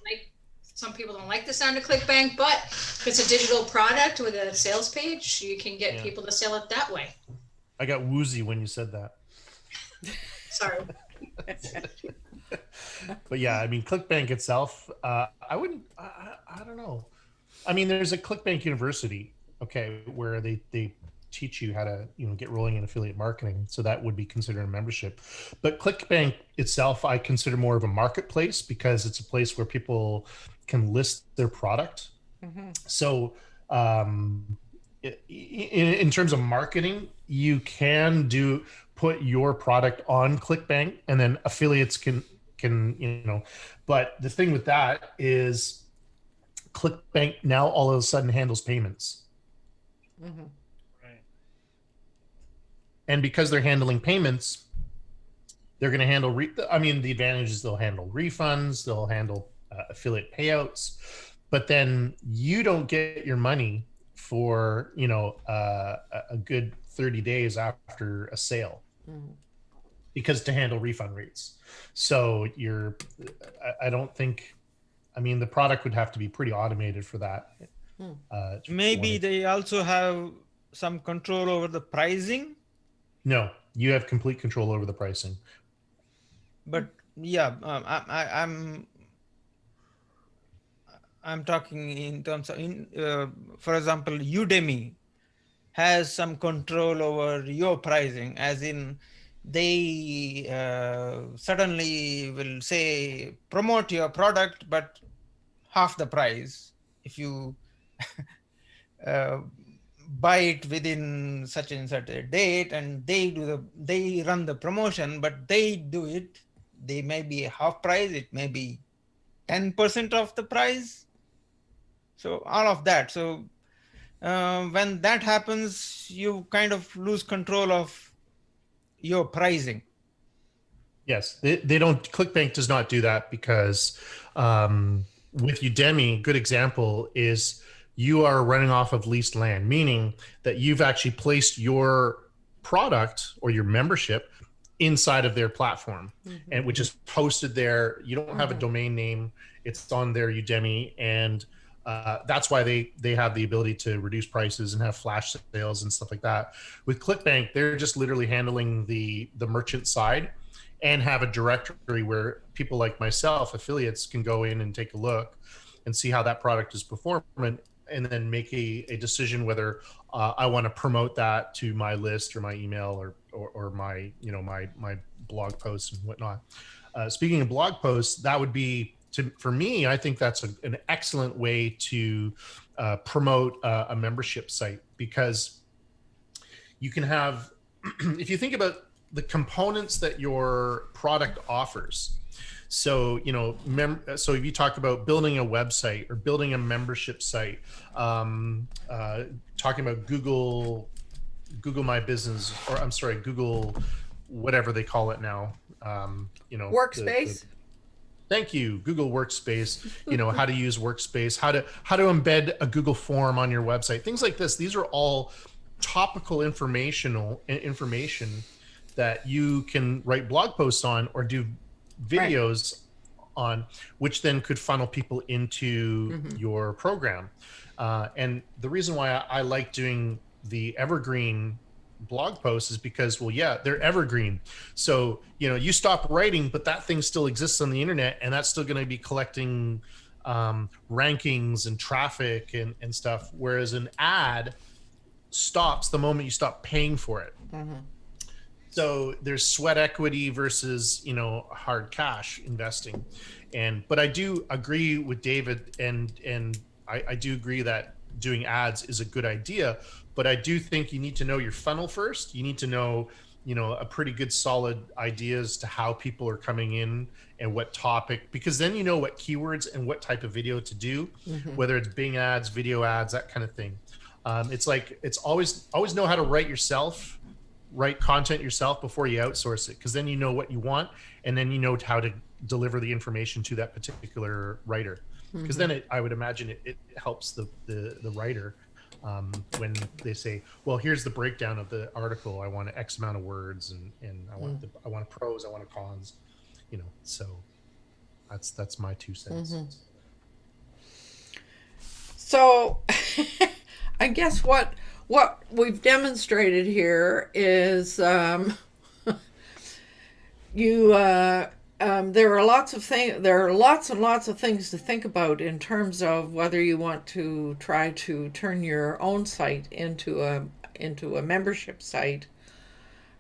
Speaker 5: Some people don't like the sound of Clickbank, but if it's a digital product with a sales page, you can get people to sell it that way.
Speaker 6: I got woozy when you said that.
Speaker 5: Sorry.
Speaker 6: But yeah, I mean, Clickbank itself, I don't know. I mean, there's a Clickbank University, okay, where they teach you how to, get rolling in affiliate marketing. So that would be considered a membership. But Clickbank itself, I consider more of a marketplace because it's a place where people can list their product. So in terms of marketing, you can put your product on Clickbank, and then affiliates can but the thing with that is Clickbank now all of a sudden handles payments.
Speaker 7: Right.
Speaker 6: And because they're handling payments, they're going to handle the advantage is they'll handle refunds, they'll handle affiliate payouts, but then you don't get your money for a good 30 days after a sale, because to handle refund rates. So I don't think, the product would have to be pretty automated for that.
Speaker 3: Maybe they also have some control over the pricing.
Speaker 6: No, you have complete control over the pricing.
Speaker 3: But yeah, I'm talking in terms of, for example, Udemy has some control over your pricing, as in they suddenly will say, promote your product, but half the price if you buy it within such and such a date, and they run the promotion, but they may be half price, it may be 10% of the price. So all of that. So when that happens, you kind of lose control of your pricing.
Speaker 6: Yes, they don't. Clickbank does not do that because with Udemy, good example is you are running off of leased land, meaning that you've actually placed your product or your membership inside of their platform, and which is posted there. You don't have a domain name; it's on their Udemy, and that's why they have the ability to reduce prices and have flash sales and stuff like that. With Clickbank, they're just literally handling the merchant side, and have a directory where people like myself, affiliates, can go in and take a look and see how that product is performing, and then make a decision whether I want to promote that to my list or my email or my my blog posts and whatnot. Speaking of blog posts, that would be, for me, I think that's an excellent way to promote a membership site, because you can have, if you think about the components that your product offers. So, so if you talk about building a website or building a membership site, talking about Google My Business, or I'm sorry, Google, whatever they call it now,
Speaker 1: Workspace.
Speaker 6: Thank you. Google Workspace, how to use Workspace, how to embed a Google form on your website, things like this. These are all topical information that you can write blog posts on or do videos on, which then could funnel people into your program. And the reason why I like doing the evergreen blog posts is because, they're evergreen. So, you stop writing, but that thing still exists on the internet, and that's still going to be collecting rankings and traffic and stuff. Whereas an ad stops the moment you stop paying for it. So there's sweat equity versus, hard cash investing. But I do agree with David, and I do agree that doing ads is a good idea, but I do think you need to know your funnel first. You need to know, a pretty good solid ideas to how people are coming in and what topic, because then you know what keywords and what type of video to do, whether it's Bing ads, video ads, that kind of thing. It's always know how to write content yourself before you outsource it, because then you know what you want, and then you know how to deliver the information to that particular writer, because then I would imagine it helps the writer when they say, well, here's the breakdown of the article, I want X amount of words, and I want pros, I want cons, so that's my 2 cents.
Speaker 1: So I guess what we've demonstrated here is you there are lots of things. There are lots and lots of things to think about in terms of whether you want to try to turn your own site into a membership site.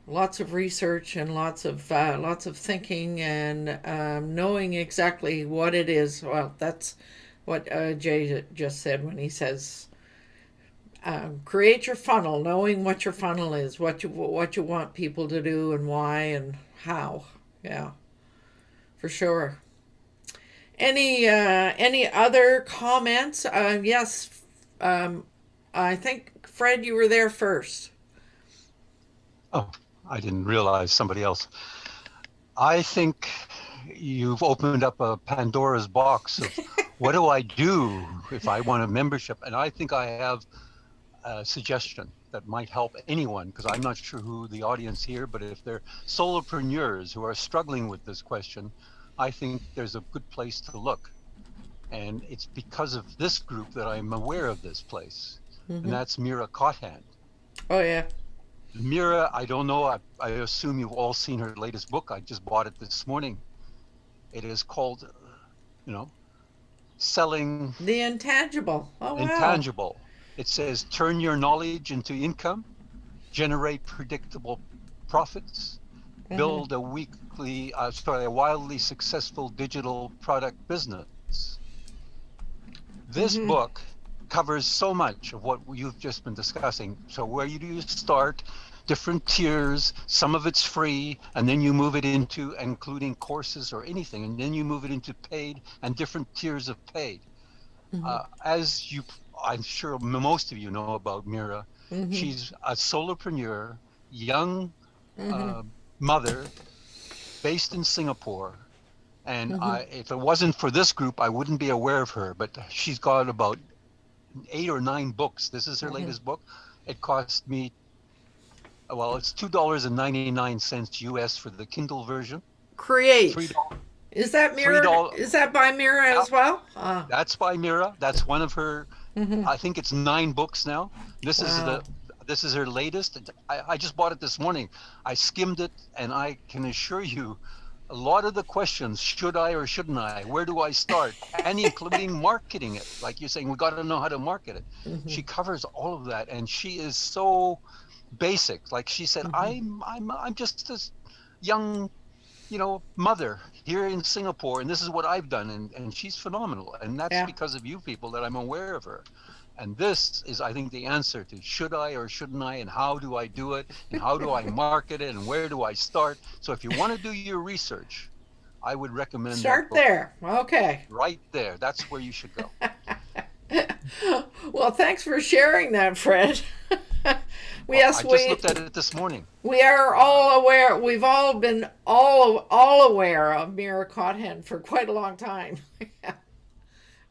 Speaker 1: Lots of research and lots of thinking and knowing exactly what it is. Well, that's what Jay just said when he says create your funnel, knowing what your funnel is, what you want people to do and why and how. Yeah, for sure. Any other comments? Yes, I think Fred, you were there first.
Speaker 4: Oh, I didn't realize somebody else. I think you've opened up a Pandora's box of what do I do if I want a membership? And I think I have a suggestion that might help anyone, because I'm not sure who the audience here, but if they're solopreneurs who are struggling with this question, I think there's a good place to look. And it's because of this group that I'm aware of this place.
Speaker 1: Mm-hmm.
Speaker 4: And that's Meera Kothand.
Speaker 1: Oh, yeah.
Speaker 4: Meera, I don't know. I assume you've all seen her latest book. I just bought it this morning. It is called, Selling
Speaker 1: The Intangible. Oh, wow.
Speaker 4: Intangible. It says, turn your knowledge into income, generate predictable profits, build a wildly successful digital product business. This book covers so much of what you've just been discussing. So where do you start? Different tiers, some of it's free, and then you move it into including courses or anything, and then you move it into paid and different tiers of paid. I'm sure most of you know about Meera. She's a solopreneur, young mother, based in Singapore. And if it wasn't for this group, I wouldn't be aware of her. But she's got about 8 or 9 books. This is her latest book. It cost me, it's $2.99 US for the Kindle version.
Speaker 1: Create.
Speaker 4: $3.
Speaker 1: Is that Meera? Is that by Meera as well?
Speaker 4: That's by Meera. That's one of her. I think it's 9 books now. This is her latest. I just bought it this morning. I skimmed it, and I can assure you, a lot of the questions, should I or shouldn't I? Where do I start? And including marketing it. Like you're saying, we got to know how to market it. She covers all of that, and she is so basic. Like she said, I'm just this young, mother here in Singapore, and this is what I've done, and she's phenomenal. And that's because of you people that I'm aware of her. And this is, I think, the answer to should I or shouldn't I, and how do I do it, and how do I market it, and where do I start? So if you want to do your research, I would recommend
Speaker 1: start there. Okay.
Speaker 4: Right there. That's where you should go.
Speaker 1: Well, thanks for sharing that, Fred.
Speaker 4: I just looked at it this morning.
Speaker 1: We are all aware. We've all been all aware of Meera Kothand for quite a long time.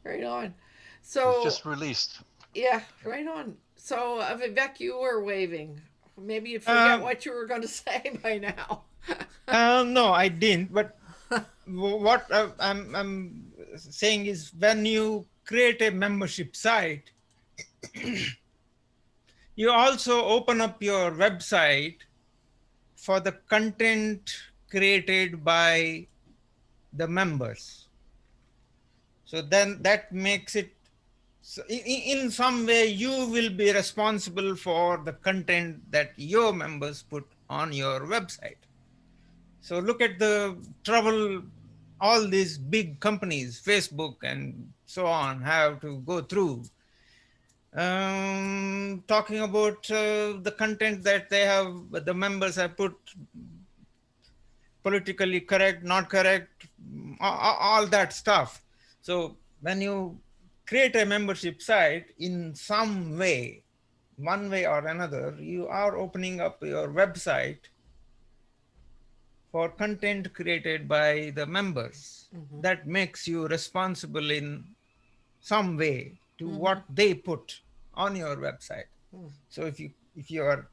Speaker 1: Right on. So
Speaker 4: it's just released.
Speaker 1: Yeah, right on. So, Vivek, you were waving. Maybe you forget what you were going to say by now.
Speaker 3: No, I didn't. But what I'm saying is, when you create a membership site, you also open up your website for the content created by the members. So then that makes it, so in some way, you will be responsible for the content that your members put on your website. So look at the trouble all these big companies, Facebook and so on, have to go through. Talking about the content that they have, the members have put politically correct, not correct, all that stuff. So when you create a membership site, in some way, one way or another, you are opening up your website for content created by the members. That makes you responsible in some way to what they put on your website. So if you are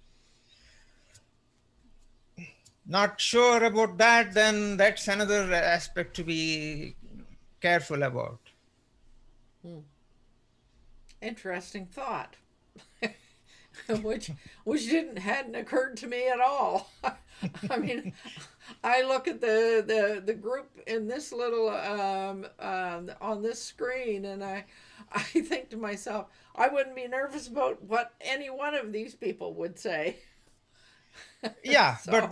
Speaker 3: not sure about that, then that's another aspect to be careful about.
Speaker 1: Interesting thought. which hadn't occurred to me at all. I mean, I look at the group in this little on this screen, and I think to myself, I wouldn't be nervous about what any one of these people would say.
Speaker 3: Yeah,
Speaker 1: So,
Speaker 3: but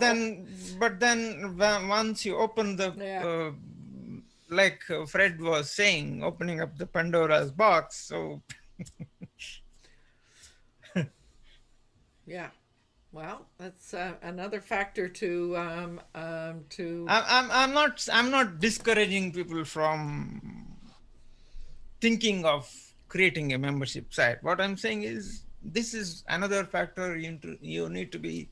Speaker 3: then once you open the
Speaker 1: Yeah.
Speaker 3: like Fred was saying, opening up the Pandora's box. So
Speaker 1: yeah, well, that's another factor to
Speaker 3: I'm not discouraging people from thinking of creating a membership site. What I'm saying is this is another factor you need to be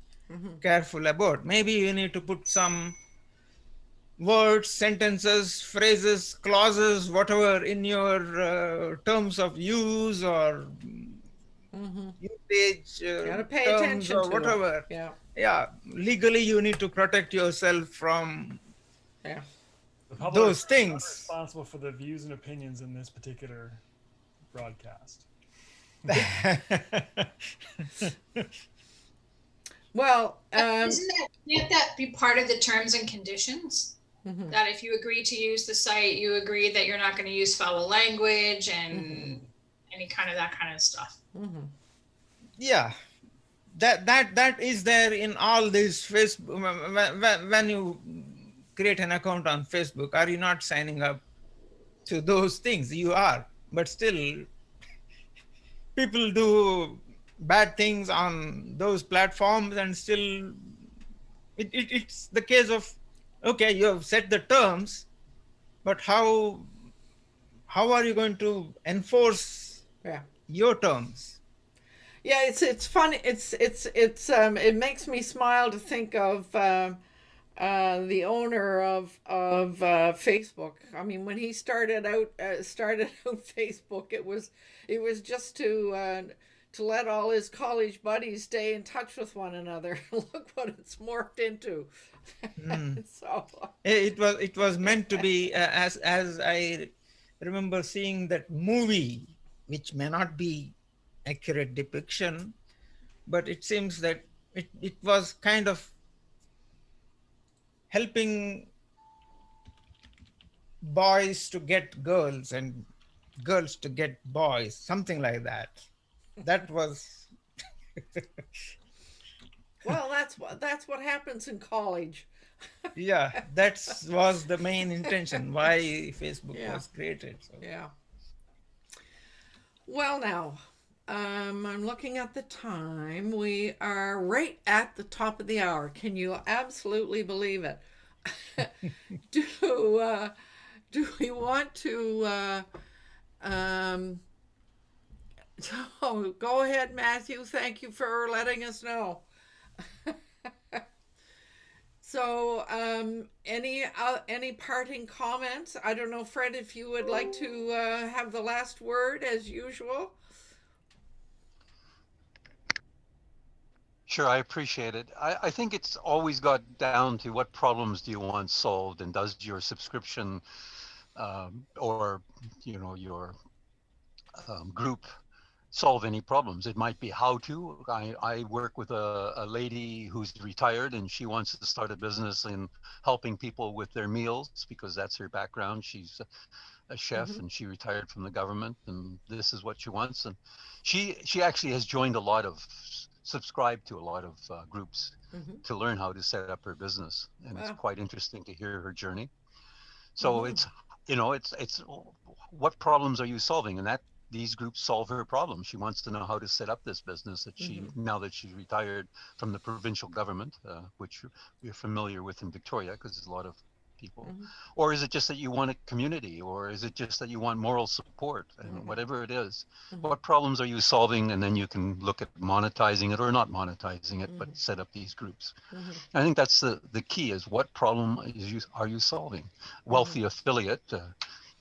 Speaker 3: careful about. Maybe you need to put some words, sentences, phrases, clauses, whatever in your terms of use or usage
Speaker 1: gotta pay
Speaker 3: terms
Speaker 1: attention
Speaker 3: or
Speaker 1: to it.
Speaker 3: whatever.
Speaker 1: Yeah,
Speaker 3: Yeah, legally you need to protect yourself from
Speaker 1: yeah.
Speaker 7: The public
Speaker 3: those
Speaker 7: is not
Speaker 3: things.
Speaker 7: responsible for the views and opinions in this particular broadcast.
Speaker 1: Well,
Speaker 5: Can't that be part of the terms and conditions? That if you agree to use the site, you agree that you're not going to use foul language and any kind of that kind of stuff.
Speaker 3: Yeah, that is there in all these Facebook. When you create an account on Facebook, are you not signing up to those things? You are, but still people do bad things on those platforms, and still it's the case of, okay, you have set the terms, but how are you going to enforce
Speaker 1: yeah.
Speaker 3: your terms?
Speaker 1: Yeah, it's funny. It makes me smile to think of the owner of Facebook. I mean, when he started out Facebook, it was just to let all his college buddies stay in touch with one another. Look what it's morphed into. So
Speaker 3: It was meant to be, as I remember seeing that movie, which may not be accurate depiction, but it seems that it was kind of helping boys to get girls and girls to get boys, something like that. That was
Speaker 1: well, that's what happens in college.
Speaker 3: yeah, that was the main intention why Facebook
Speaker 1: Yeah.
Speaker 3: was created. So.
Speaker 1: Yeah. Well, now, I'm looking at the time. We are right at the top of the hour. Can you absolutely believe it? Do we want to? So go ahead, Matthew. Thank you for letting us know. So, any parting comments? I don't know, Fred, if you would like to have the last word as usual.
Speaker 4: Sure, I appreciate it. I think it's always got down to what problems do you want solved, and does your subscription or your group solve any problems? It might be how to. I work with a lady who's retired, and she wants to start a business in helping people with their meals because that's her background. She's a chef and she retired from the government, and this is what she wants. And she actually has joined a lot of, subscribed to a lot of groups to learn how to set up her business, and it's quite interesting to hear her journey. So it's what problems are you solving, and that these groups solve her problems. She wants to know how to set up this business that now that she's retired from the provincial government, which we're familiar with in Victoria because there's a lot of people. Or is it just that you want a community, or is it just that you want moral support? And whatever it is, what problems are you solving? And then you can look at monetizing it or not monetizing it, but set up these groups. I think that's the key, is what problem are you solving? Wealthy affiliate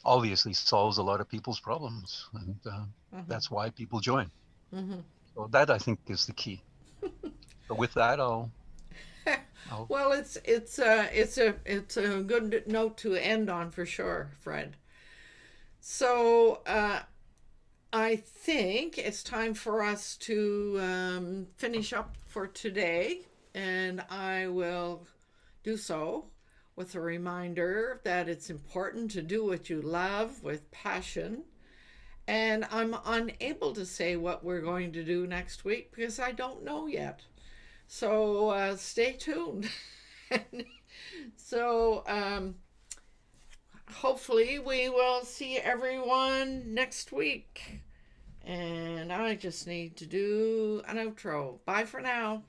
Speaker 4: obviously solves a lot of people's problems, and that's why people join. So that, I think, is the key. So with that,
Speaker 1: Well, it's a good note to end on for sure, Fred. So I think it's time for us to finish up for today, and I will do so with a reminder that it's important to do what you love with passion. And I'm unable to say what we're going to do next week because I don't know yet. So stay tuned. So hopefully we will see everyone next week. And I just need to do an outro. Bye for now.